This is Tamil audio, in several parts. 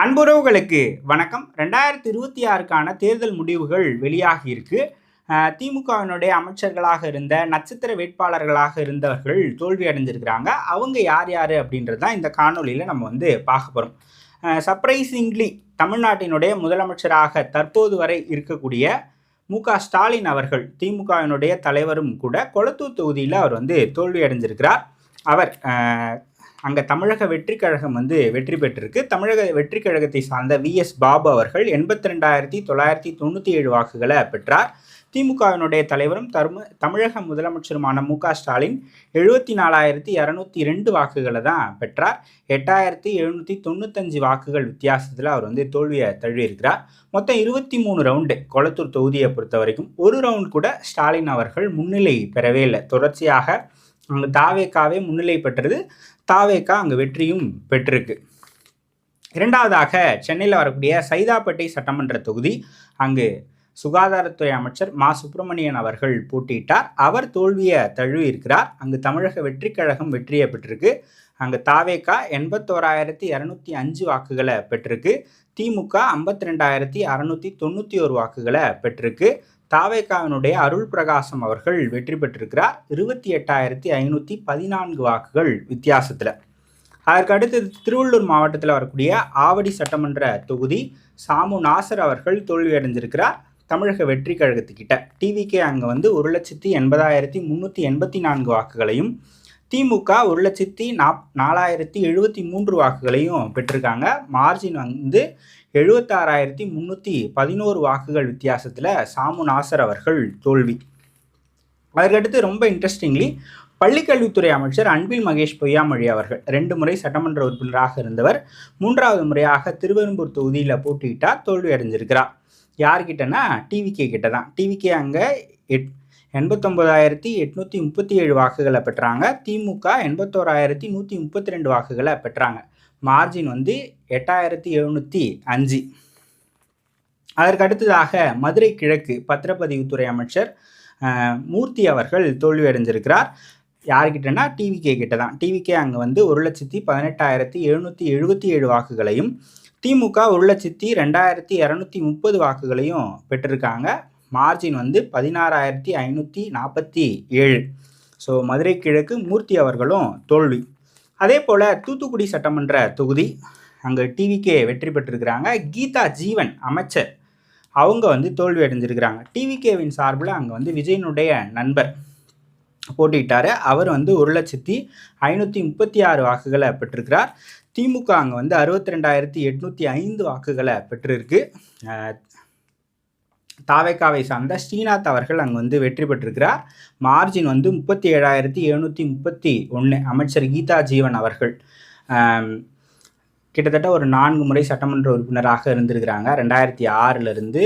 அன்புறவுகளுக்கு வணக்கம். 2026க்கான தேர்தல் முடிவுகள் வெளியாகி இருக்கு. திமுகவினுடைய அமைச்சர்களாக இருந்த நட்சத்திர வேட்பாளர்களாக இருந்தவர்கள் தோல்வி அடைஞ்சிருக்கிறாங்க. அவங்க யார் யார் அப்படின்றது தான் இந்த காணொலியில் நம்ம பார்க்க போகிறோம். சர்ப்ரைசிங்லி தமிழ்நாட்டினுடைய முதலமைச்சராக தற்போது வரை இருக்கக்கூடிய மு.க.ஸ்டாலின் அவர்கள், திமுகவினுடைய தலைவரும் கூட, கொளத்தூர் தொகுதியில் அவர் தோல்வி அடைஞ்சிருக்கிறார். அவர் அங்கே தமிழக வெற்றி கழகம் வெற்றி பெற்றிருக்கு. தமிழக வெற்றி கழகத்தை சார்ந்த வி.எஸ். பாபு அவர்கள் 82,997 வாக்குகளை பெற்றார். திமுகவினுடைய தலைவரும் தமிழக முதலமைச்சருமான மு.க.ஸ்டாலின் 74,202 வாக்குகளை தான் பெற்றார். 8,795 வாக்குகள் வித்தியாசத்தில் அவர் தோல்வியை தழுவியிருக்கிறார். மொத்தம் 23 ரவுண்டு கொளத்தூர் தொகுதியை பொறுத்த வரைக்கும். ஒரு ரவுண்ட் கூட ஸ்டாலின் அவர்கள் முன்னிலை பெறவே இல்லை. தொடர்ச்சியாக அங்கே தாவேக்காவே முன்னிலை பெற்றது. தாவேக்கா அங்கே வெற்றியும் பெற்றிருக்கு. இரண்டாவதாக சென்னையில் வரக்கூடிய சைதாப்பேட்டை சட்டமன்ற தொகுதி, அங்கு சுகாதாரத்துறை அமைச்சர் மா. சுப்பிரமணியன் அவர்கள் போட்டியிட்டார். அவர் தோல்வியை தழுவி இருக்கிறார். அங்கு தமிழக வெற்றி கழகம் வெற்றியை பெற்றிருக்கு. அங்கு தாவேக்கா 81,205 வாக்குகளை பெற்றிருக்கு. திமுக 52,691 வாக்குகளை பெற்றிருக்கு. தாவேக்காவினுடைய அருள் பிரகாசம் அவர்கள் வெற்றி பெற்றிருக்கிறார் 28,514 வாக்குகள் வித்தியாசத்தில். அதற்கு அடுத்து திருவள்ளூர் மாவட்டத்தில் வரக்கூடிய ஆவடி சட்டமன்ற தொகுதி, சாமு நாசர் அவர்கள் தோல்வி அடைஞ்சிருக்கிறார் தமிழக வெற்றி கழகத்துக்கிட்ட. டிவிகே அங்கே 1,80,384 வாக்குகளையும், திமுக 1,04,073 வாக்குகளையும் பெற்றிருக்காங்க. மார்ஜின் 76,311 வாக்குகள் வித்தியாசத்தில் சாமு நாசர் அவர்கள் தோல்வி. அதற்கடுத்து ரொம்ப இன்ட்ரெஸ்டிங்லி, பள்ளிக்கல்வித்துறை அமைச்சர் அன்பில் மகேஷ் பொய்யாமொழி அவர்கள் 2 முறை சட்டமன்ற உறுப்பினராக இருந்தவர். 3வது முறையாக திருவெரும்பூர் தொகுதியில் போட்டியிட்டார். தோல்வி அடைஞ்சிருக்கிறார். யார்கிட்டனா டிவிகே கிட்ட தான். டிவிகே அங்கே 89,837 வாக்குகளை பெற்றாங்க. திமுக 81,132 வாக்குகளை பெற்றாங்க. மார்ஜின் 8,705. அதற்கு அடுத்ததாக மதுரை கிழக்கு பத்திரப்பதிவுத்துறை அமைச்சர் மூர்த்தி அவர்கள் தோல்வி அடைஞ்சிருக்கிறார். யார்கிட்டனா டிவிகே கிட்ட தான். டிவிகே அங்கே 1,18,777 வாக்குகளையும், திமுக 1,02,230 வாக்குகளையும் பெற்றிருக்காங்க. மார்ஜின் 16,547. ஸோ மதுரை கிழக்கு மூர்த்தி அவர்களும் தோல்வி. அதே போல் தூத்துக்குடி சட்டமன்ற தொகுதி, அங்கே டிவிகே வெற்றி பெற்றிருக்கிறாங்க. கீதா ஜீவன் அமைச்சர் அவங்க தோல்வி அடைஞ்சிருக்கிறாங்க. டிவிகேவின் சார்பில் அங்கே விஜயனுடைய நண்பர் போட்டியிட்டார். அவர் 1,05,36 வாக்குகளை பெற்றிருக்கிறார். திமுக அங்கே 62,805 வாக்குகளை பெற்றிருக்கு. தாவேக்காவை சார்ந்த ஸ்ரீநாத் அவர்கள் அங்கே வெற்றி பெற்றிருக்கிறார். மார்ஜின் 37,731. அமைச்சர் கீதா ஜீவன் அவர்கள் கிட்டத்தட்ட ஒரு 4 முறை சட்டமன்ற உறுப்பினராக இருந்திருக்கிறாங்க. 2006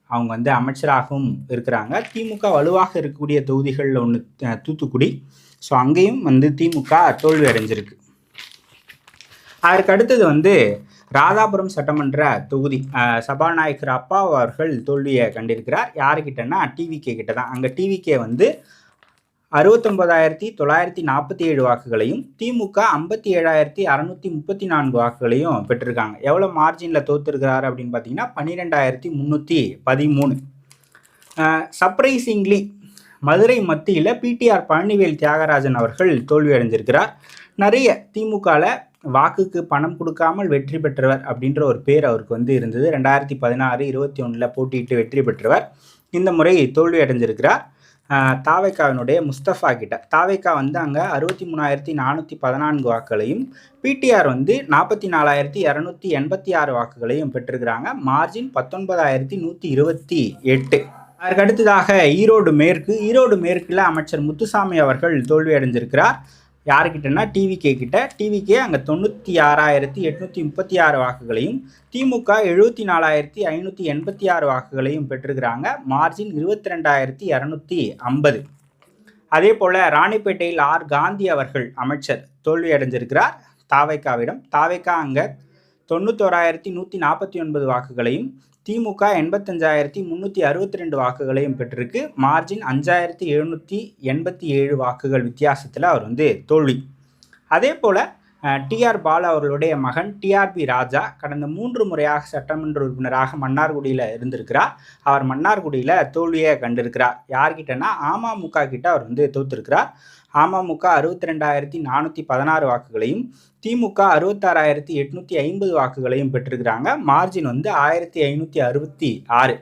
அவங்க அமைச்சராகவும் இருக்கிறாங்க. திமுக வலுவாக இருக்கக்கூடிய தொகுதிகளில் ஒன்று தூத்துக்குடி. ஸோ அங்கேயும் திமுக தோல்வி அடைஞ்சிருக்கு. அதற்கு அடுத்தது ராதாபுரம் சட்டமன்ற தொகுதி, சபாநாயகர் அப்பா அவர்கள் தோல்வியை கண்டிருக்கிறார். யாருக்கிட்டனா டிவிகே கிட்ட தான். அங்கே டிவிகே 69,947 வாக்குகளையும், திமுக 57,634 வாக்குகளையும் பெற்றிருக்காங்க. எவ்வளோ மார்ஜினில் தோற்றுருக்கிறார் அப்படின்னு பார்த்தீங்கன்னா 12,313. சர்ப்ரைசிங்லி மதுரை மத்தியில் பிடிஆர் பழனிவேல் தியாகராஜன் அவர்கள் தோல்வி அடைஞ்சிருக்கிறார். நிறைய திமுகவில் வாக்குக்கு பணம் கொடுக்காமல் வெற்றி பெற்றவர் அப்படின்ற ஒரு பேர் அவருக்கு இருந்தது. 2016, 21 போட்டியிட்டு வெற்றி பெற்றவர். இந்த முறை தோல்வி அடைஞ்சிருக்கிறார். தாவேக்காவினுடைய முஸ்தபா கிட்ட. தாவேக்கா அங்கே 63,414 வாக்குகளையும், பிடிஆர் 44,286 வாக்குகளையும் பெற்றிருக்கிறாங்க. மார்ஜின் 19,128. அதற்கு அடுத்ததாக ஈரோடு மேற்கில் அமைச்சர் முத்துசாமி அவர்கள் தோல்வி அடைஞ்சிருக்கிறார். யாருக்கிட்டனா டிவிகே கிட்ட. டிவிகே அங்கே 96,836 வாக்குகளையும், திமுக 74,586 வாக்குகளையும் பெற்றிருக்கிறாங்க. மார்ஜின் 22,250. அதே போல் ராணிப்பேட்டையில் ஆர். காந்தி அவர்கள் அமைச்சர் தோல்வி அடைஞ்சிருக்கிறார் தாவேக்காவிடம். தாவேக்கா அங்கே 91,149 வாக்குகளையும், திமுக 85,362 வாக்குகளையும் பெற்றிருக்கு. மார்ஜின் 5,787 வாக்குகள் வித்தியாசத்தில் அவர் தோல்வி. அதே போல் டிஆர் பாலு அவர்களுடைய மகன் டிஆர்பி ராஜா கடந்த 3 முறையாக சட்டமன்ற உறுப்பினராக மன்னார்குடியில் இருந்திருக்கிறார். அவர் மன்னார்குடியில் தோல்வியை கண்டிருக்கிறார். யார்கிட்டனா அமமுக கிட்ட அவர் தோற்றிருக்கிறார். அமமுக 62,416 வாக்குகளையும் திமுக 66,850 வாக்குகளையும் பெற்றிருக்கிறாங்க. மார்ஜின் 1,566.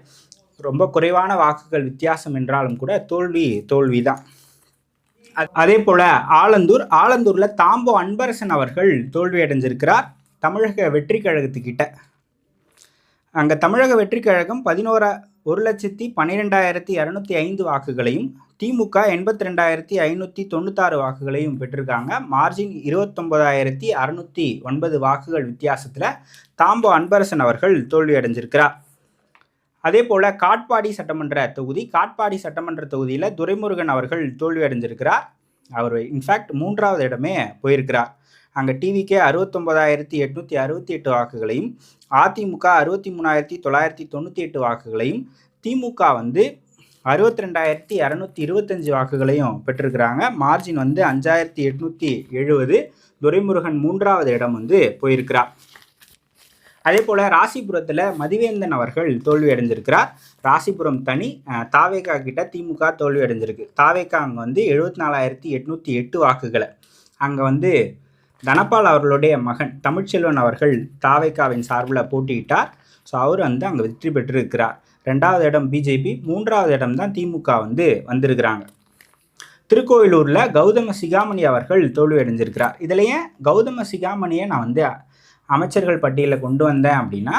ரொம்ப குறைவான வாக்குகள் வித்தியாசம் என்றாலும் கூட தோல்விதான். அதே போல ஆலந்தூர்ல தாம்போ அன்பரசன் அவர்கள் தோல்வி அடைஞ்சிருக்கிறார் தமிழக வெற்றி கழகத்துக்கிட்ட. அங்கே தமிழக வெற்றி கழகம் 1,12,205 வாக்குகளையும் திமுக 82,596 வாக்குகளையும் பெற்றிருக்காங்க. மார்ஜின் 29,609 வாக்குகள் வித்தியாசத்தில் தாம்போ அன்பரசன் அவர்கள் தோல்வி அடைஞ்சிருக்கிறார். அதே போல் காட்பாடி சட்டமன்ற தொகுதியில் துரைமுருகன் அவர்கள் தோல்வி அடைஞ்சிருக்கிறார். அவர் இன்ஃபேக்ட் 3வது இடமே போயிருக்கிறார். அங்கே டிவிகே 69,868 வாக்குகளையும் அதிமுக 63,998 வாக்குகளையும் திமுக 62,225 வாக்குகளையும் பெற்றிருக்கிறாங்க. மார்ஜின் 5,870. துரைமுருகன் 3வது இடம் போயிருக்கிறார். அதே போல் ராசிபுரத்தில் மதிவேந்தன் அவர்கள் தோல்வி அடைஞ்சிருக்கிறார். ராசிபுரம் தனி தாவேகா கிட்ட திமுக தோல்வி அடைஞ்சிருக்கு. தாவேகா அங்கே 74,808 வாக்குகளை அங்கே தனபால் அவர்களுடைய மகன் தமிழ்ச்செல்வன் அவர்கள் தாவேகாவின் சார்பில் போட்டியிட்டார். ஸோ அவர் அங்கே வெற்றி பெற்றிருக்கிறார். 2வது இடம் பிஜேபி, 3வது இடம் தான் திமுக வந்திருக்கிறாங்க. திருக்கோயிலூரில் கௌதம சிகாமணி அவர்கள் தோல்வி அடைஞ்சிருக்கிறார். இதில் ஏன் கௌதம சிகாமணியை நான் அமைச்சர்கள் பட்டியலில் கொண்டு வந்தேன் அப்படின்னா,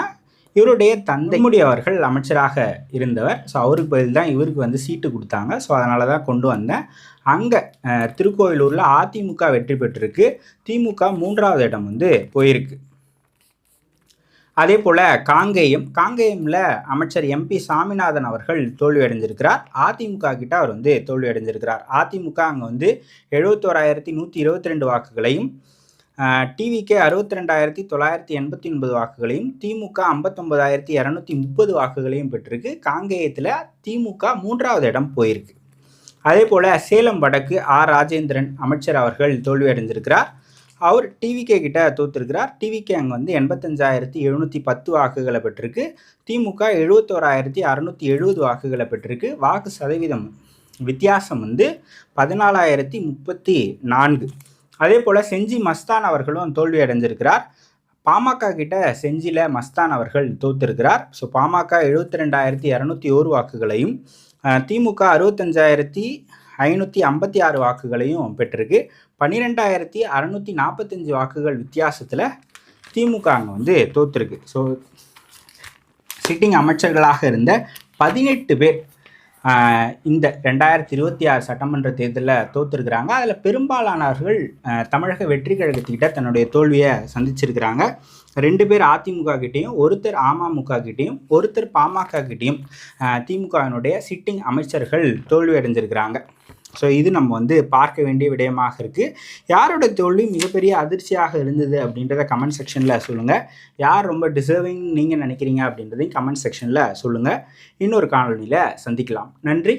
இவருடைய தந்தை முடி அவர்கள் அமைச்சராக இருந்தவர். ஸோ அவருக்கு பதில் தான் இவருக்கு சீட்டு கொடுத்தாங்க. ஸோ அதனால தான் கொண்டு வந்தேன். அங்கே திருக்கோயிலூரில் அதிமுக வெற்றி பெற்றிருக்கு. திமுக 3வது இடம் போயிருக்கு. அதே போல் காங்கேயமில் அமைச்சர் எம்பி சாமிநாதன் அவர்கள் தோல்வி அடைஞ்சிருக்கிறார். அதிமுக கிட்ட அவர் தோல்வி அடைஞ்சிருக்கிறார். அதிமுக அங்கே 71,122 வாக்குகளையும் டிவிகே 62,989 வாக்குகளையும் திமுக 59,230 வாக்குகளையும் பெற்றிருக்கு. காங்கேயத்தில் திமுக 3வது இடம் போயிருக்கு. அதே போல் சேலம் வடக்கு ராஜேந்திரன் அமைச்சர் அவர்கள் தோல்வி அடைஞ்சிருக்கிறார். அவர் டிவிகே கிட்ட தோற்றிருக்கிறார். டிவிகே அங்கே 85,710 வாக்குகளை பெற்றிருக்கு. திமுக 71,670 வாக்குகளை பெற்றிருக்கு. வாக்கு சதவீதம் வித்தியாசம் 14,034. அதே போல் செஞ்சி மஸ்தான் அவர்களும் தோல்வி அடைஞ்சிருக்கிறார். பாமக கிட்ட செஞ்சியில் மஸ்தான் அவர்கள் தோற்றிருக்கிறார். ஸோ பாமக 72,201 வாக்குகளையும் திமுக 65,556 வாக்குகளையும் பெற்றிருக்கு. 12,645 வாக்குகள் வித்தியாசத்தில் திமுக அங்கே தோற்றிருக்கு. ஸோ சிட்டிங் அமைச்சர்களாக இருந்த 18 பேர் இந்த 2026 சட்டமன்ற தேர்தலில் தோற்றுருக்கிறாங்க. அதில் பெரும்பாலானவர்கள் தமிழக வெற்றி கழகத்துக்கிட்ட தன்னுடைய தோல்வியை சந்திச்சிருக்கிறாங்க. 2 பேர் அதிமுக கிட்டேயும், ஒருத்தர் அமமுக கிட்டேயும், ஒருத்தர் பாமக கிட்டேயும் திமுகவினுடைய சிட்டிங் அமைச்சர்கள் தோல்வி அடைஞ்சிருக்கிறாங்க. ஸோ இது நம்ம பார்க்க வேண்டிய விடயமாக இருக்குது. யாரோட தோல்வி மிகப்பெரிய அதிர்ச்சியாக இருந்தது அப்படின்றத கமெண்ட் செக்ஷனில் சொல்லுங்கள். யார் ரொம்ப டிசர்விங் நீங்கள் நினைக்கிறீங்க அப்படின்றதையும் கமெண்ட் செக்ஷனில் சொல்லுங்கள். இன்னொரு காணொலியில் சந்திக்கலாம். நன்றி.